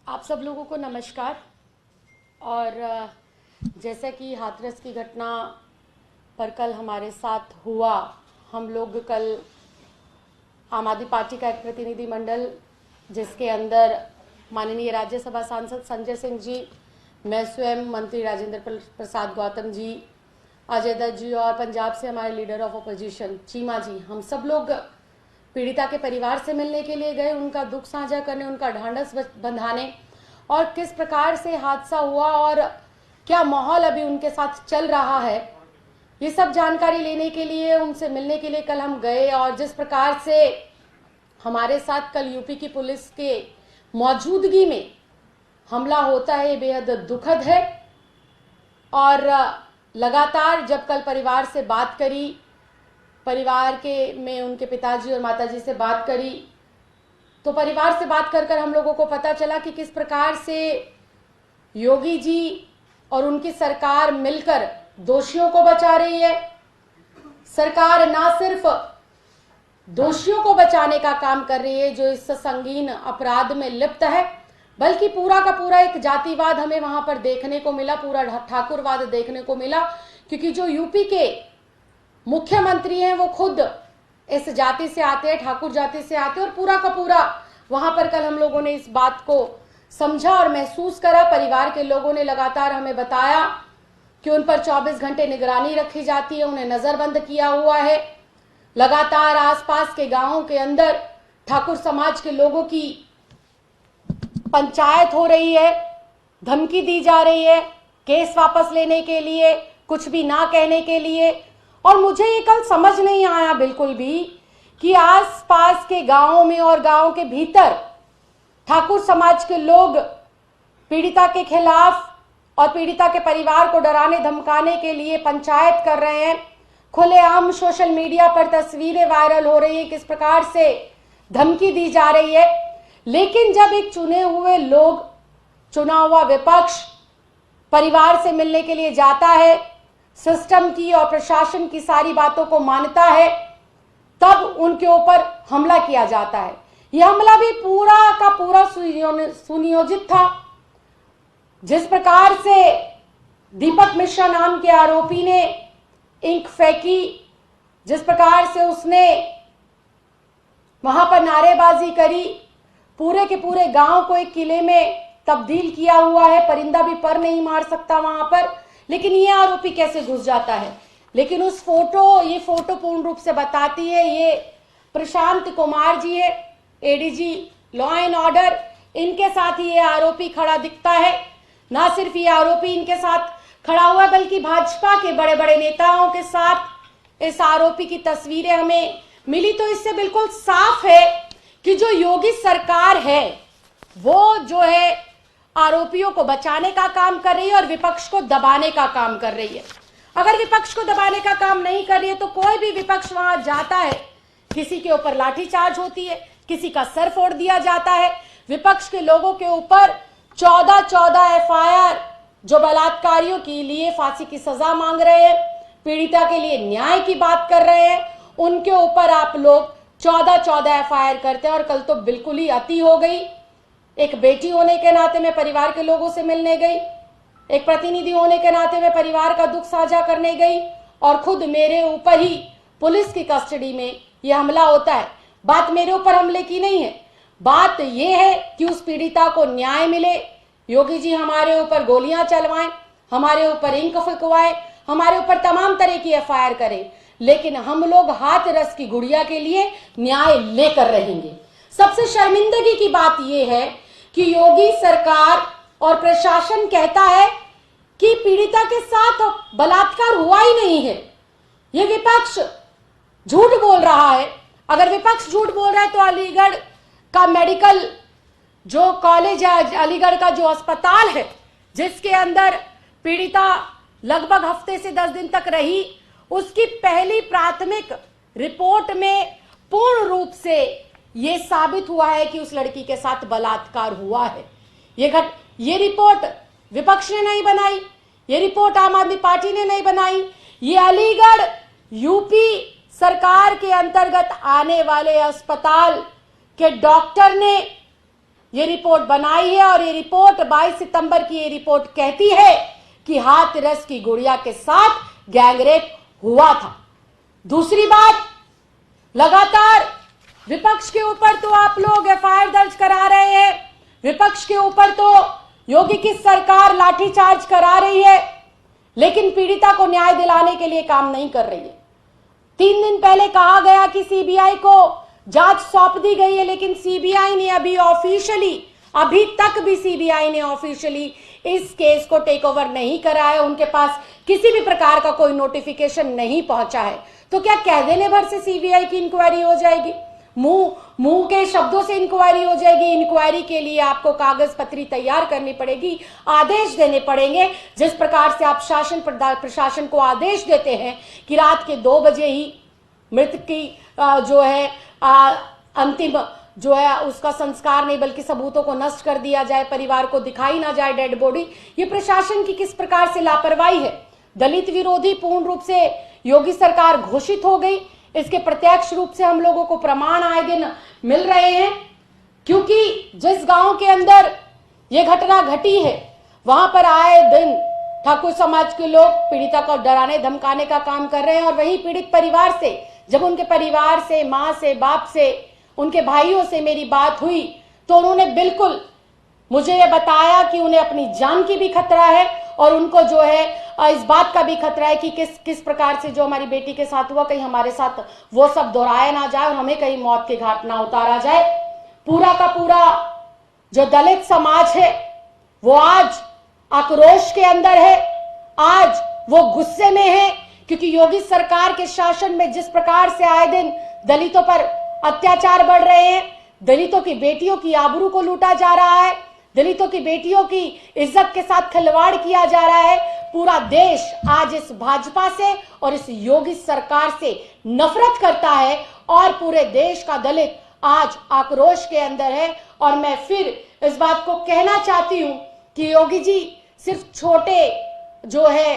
आप सब लोगों को नमस्कार। और जैसा कि हाथरस की घटना पर कल हमारे साथ हुआ, हम लोग कल आम आदमी पार्टी का एक प्रतिनिधिमंडल जिसके अंदर माननीय राज्यसभा सांसद संजय सिंह जी, मैं स्वयं मंत्री राजेंद्र प्रसाद गौतम जी, अजय दत्त जी और पंजाब से हमारे लीडर ऑफ अपोजिशन चीमा जी, हम सब लोग पीड़िता के परिवार से मिलने के लिए गए, उनका दुख साझा करने, उनका ढांढस बंधाने और किस प्रकार से हादसा हुआ और क्या माहौल अभी उनके साथ चल रहा है, ये सब जानकारी लेने के लिए, उनसे मिलने के लिए कल हम गए। और जिस प्रकार से हमारे साथ कल यूपी की पुलिस के मौजूदगी में हमला होता है, ये बेहद दुखद है। और लगातार जब कल परिवार से बात करी, परिवार के में उनके पिताजी और माताजी से बात करी, तो परिवार से बात कर कर हम लोगों को पता चला कि किस प्रकार से योगी जी और उनकी सरकार मिलकर दोषियों को बचा रही है। सरकार ना सिर्फ दोषियों को बचाने का काम कर रही है जो इस संगीन अपराध में लिप्त है, बल्कि पूरा का पूरा एक जातिवाद हमें वहां पर देखने को मिला, पूरा ठाकुरवाद देखने को मिला, क्योंकि जो यूपी के मुख्यमंत्री हैं वो खुद इस जाति से आते हैं, ठाकुर जाति से आते हैं। और पूरा का पूरा वहां पर कल हम लोगों ने इस बात को समझा और महसूस करा। परिवार के लोगों ने लगातार हमें बताया कि उन पर 24 घंटे निगरानी रखी जाती है, उन्हें नजरबंद किया हुआ है। लगातार आसपास के गांवों के अंदर ठाकुर समाज के लोगों की पंचायत हो रही है, धमकी दी जा रही है केस वापस लेने के लिए, कुछ भी ना कहने के लिए। और मुझे ये कल समझ नहीं आया बिल्कुल भी कि आसपास के गांवों में और गांव के भीतर ठाकुर समाज के लोग पीड़िता के खिलाफ और पीड़िता के परिवार को डराने धमकाने के लिए पंचायत कर रहे हैं। खुलेआम सोशल मीडिया पर तस्वीरें वायरल हो रही है, किस प्रकार से धमकी दी जा रही है। लेकिन जब एक चुने हुए लोग, चुना हुआ विपक्ष परिवार से मिलने के लिए जाता है, सिस्टम की और प्रशासन की सारी बातों को मानता है, तब उनके ऊपर हमला किया जाता है। यह हमला भी पूरा का पूरा सुनियोजित था। जिस प्रकार से दीपक मिश्रा नाम के आरोपी ने इंक फेंकी, जिस प्रकार से उसने वहां पर नारेबाजी करी, पूरे के पूरे गांव को एक किले में तब्दील किया हुआ है, परिंदा भी पर नहीं मार सकता वहां पर, लेकिन ये आरोपी कैसे घुस जाता है। लेकिन उस ये फोटो पूर्ण रूप से बताती है, ये प्रशांत कुमार जी है, एडीजी लॉ एंड ऑर्डर, इनके साथ ही ये आरोपी खड़ा दिखता है। ना सिर्फ ये आरोपी इनके साथ खड़ा हुआ है, बल्कि भाजपा के बड़े बड़े नेताओं के साथ इस आरोपी की तस्वीरें हमें मिली। तो इससे बिल्कुल साफ है कि जो योगी सरकार है वो जो है आरोपियों को बचाने का काम कर रही है और विपक्ष को दबाने का काम कर रही है। अगर विपक्ष को दबाने का काम नहीं कर रही है तो कोई भी विपक्ष वहां जाता है, किसी के ऊपर लाठीचार्ज होती है, किसी का सर फोड़ दिया जाता है। विपक्ष के लोगों के ऊपर 14 एफआईआर, जो बलात्कारियों के लिए फांसी की सजा मांग रहे हैं, पीड़िता के लिए न्याय की बात कर रहे हैं, उनके ऊपर आप लोग 14 एफआईआर करते हैं। और कल तो बिल्कुल ही अति हो गई। एक बेटी होने के नाते मैं परिवार के लोगों से मिलने गई, एक प्रतिनिधि होने के नाते मैं परिवार का दुख साझा करने गई, और खुद मेरे ऊपर ही पुलिस की कस्टडी में यह हमला होता है। बात मेरे ऊपर हमले की नहीं है, बात यह है कि उस पीड़िता को न्याय मिले। योगी जी हमारे ऊपर गोलियां चलवाएं, हमारे ऊपर इंक फेंकवाएं, हमारे ऊपर तमाम तरह की एफआईआर करें, लेकिन हम लोग हाथरस की गुड़िया के लिए न्याय लेकर रहेंगे। सबसे शर्मिंदगी की बात यह है कि योगी सरकार और प्रशासन कहता है कि पीड़िता के साथ बलात्कार हुआ ही नहीं है। यह विपक्ष झूठ बोल रहा है। अगर विपक्ष झूठ बोल रहा है तो अलीगढ़ का मेडिकल जो कॉलेज है, अलीगढ़ का जो अस्पताल है जिसके अंदर पीड़िता लगभग हफ्ते से 10 दिन तक रही, उसकी पहली प्राथमिक रिपोर्ट में पूर्ण रूप से यह साबित हुआ है कि उस लड़की के साथ बलात्कार हुआ है। ये रिपोर्ट विपक्ष ने नहीं बनाई, ये रिपोर्ट आम आदमी पार्टी ने नहीं बनाई, ये अलीगढ़ यूपी सरकार के अंतर्गत आने वाले अस्पताल के डॉक्टर ने ये रिपोर्ट बनाई है और ये रिपोर्ट 22 सितंबर की ये रिपोर्ट कहती है कि हाथरस की गुड़िया के साथ गैंगरेप हुआ था। दूसरी बात, लगातार विपक्ष के ऊपर तो आप लोग एफआईआर दर्ज करा रहे हैं, विपक्ष के ऊपर तो योगी की सरकार लाठीचार्ज करा रही है, लेकिन पीड़िता को न्याय दिलाने के लिए काम नहीं कर रही है। 3 दिन पहले कहा गया कि सीबीआई को जांच सौंप दी गई है, लेकिन सीबीआई ने अभी तक भी सीबीआई ने ऑफिशियली इस केस को टेक ओवर नहीं करा है। उनके पास किसी भी प्रकार का कोई नोटिफिकेशन नहीं पहुंचा है। तो क्या कह देने भर से सीबीआई की इंक्वायरी हो जाएगी? मुंह के शब्दों से इंक्वायरी हो जाएगी? इंक्वायरी के लिए आपको कागज पत्री तैयार करनी पड़ेगी, आदेश देने पड़ेंगे। जिस प्रकार से आप शासन प्रशासन को आदेश देते हैं कि रात के 2 बजे ही मृतक की जो है अंतिम जो है उसका संस्कार नहीं बल्कि सबूतों को नष्ट कर दिया जाए, परिवार को दिखाई ना जाए डेड बॉडी, ये प्रशासन की किस प्रकार से लापरवाही है। दलित विरोधी पूर्ण रूप से योगी सरकार घोषित हो गई, इसके प्रत्यक्ष रूप से हम लोगों को प्रमाण आए दिन मिल रहे हैं। क्योंकि जिस गांव के अंदर ये घटना घटी है वहां पर आए दिन ठाकुर समाज के लोग पीड़िता को डराने धमकाने का काम कर रहे हैं। और वहीं पीड़ित परिवार से, जब उनके परिवार से, मां से, बाप से, उनके भाइयों से मेरी बात हुई तो उन्होंने बिल्कुल मुझे ये बताया कि उन्हें अपनी जान की भी खतरा है और उनको जो है इस बात का भी खतरा है कि किस प्रकार से जो हमारी बेटी के साथ हुआ कहीं हमारे साथ वो सब दोहराया ना जाए और हमें कहीं मौत के घाट ना उतारा जाए। पूरा का पूरा जो दलित समाज है वो आज आक्रोश के अंदर है, आज वो गुस्से में है, क्योंकि योगी सरकार के शासन में जिस प्रकार से आए दिन दलितों पर अत्याचार बढ़ रहे हैं, दलितों की बेटियों की आबरू को लूटा जा रहा है, दलितों की बेटियों की इज्जत के साथ खिलवाड़ किया जा रहा है। पूरा देश आज इस भाजपा से और इस योगी सरकार से नफरत करता है और पूरे देश का दलित आज आक्रोश के अंदर है। और मैं फिर इस बात को कहना चाहती हूं कि योगी जी सिर्फ छोटे जो है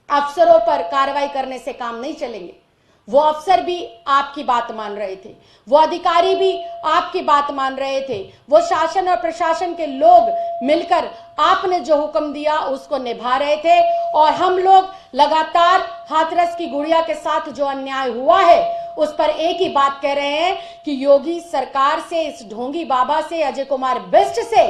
अफसरों पर कार्रवाई करने से काम नहीं चलेंगे। वो अफसर भी आपकी बात मान रहे थे, वो अधिकारी भी आपकी बात मान रहे थे, वो शासन और प्रशासन के लोग मिलकर आपने जो हुक्म दिया उसको निभा रहे थे। और हम लोग लगातार हाथरस की गुड़िया के साथ जो अन्याय हुआ है उस पर एक ही बात कह रहे हैं कि योगी सरकार से, इस ढोंगी बाबा से, अजय कुमार बिष्ट से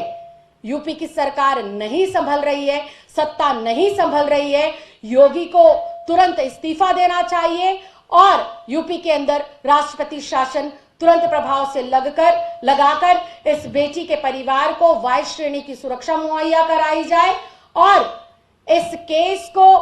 यूपी की सरकार नहीं संभल रही है, सत्ता नहीं संभल रही है। योगी को तुरंत इस्तीफा देना चाहिए और यूपी के अंदर राष्ट्रपति शासन तुरंत प्रभाव से लगाकर इस बेटी के परिवार को वाई श्रेणी की सुरक्षा मुहैया कराई जाए और इस केस को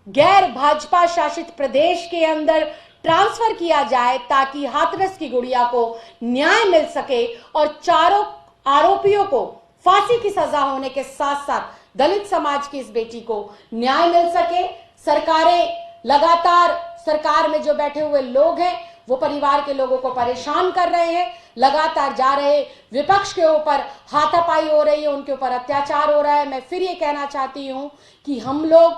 गैर भाजपा शासित प्रदेश के अंदर ट्रांसफर किया जाए ताकि हाथरस की गुड़िया को न्याय मिल सके और चारों आरोपियों को फांसी की सजा होने के साथ साथ दलित समाज की इस बेटी को न्याय मिल सके। सरकारें लगातार, सरकार में जो बैठे हुए लोग हैं वो परिवार के लोगों को परेशान कर रहे हैं, लगातार जा रहे विपक्ष के ऊपर हाथापाई हो रही है, उनके ऊपर अत्याचार हो रहा है। मैं फिर ये कहना चाहती हूं कि हम लोग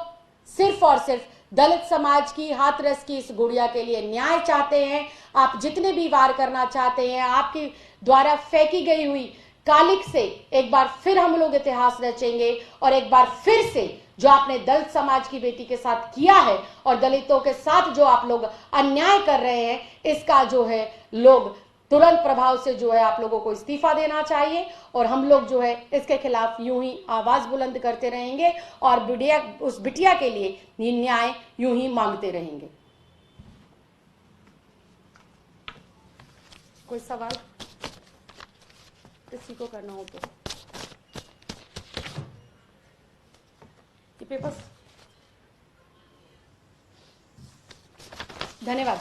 सिर्फ और सिर्फ दलित समाज की, हाथरस की इस गुड़िया के लिए न्याय चाहते हैं। आप जितने भी वार करना चाहते हैं, आपके द्वारा फेंकी गई हुई कालिक से एक बार फिर हम लोग इतिहास रचेंगे और एक बार फिर से जो आपने दलित समाज की बेटी के साथ किया है और दलितों के साथ जो आप लोग अन्याय कर रहे हैं, इसका जो है लोग तुरंत प्रभाव से जो है आप लोगों को इस्तीफा देना चाहिए। और हम लोग जो है इसके खिलाफ यूं ही आवाज बुलंद करते रहेंगे और उस बिटिया के लिए न्याय यूं ही मांगते रहेंगे। कोई सवाल किसी को करना हो तो पेपर्स। धन्यवाद।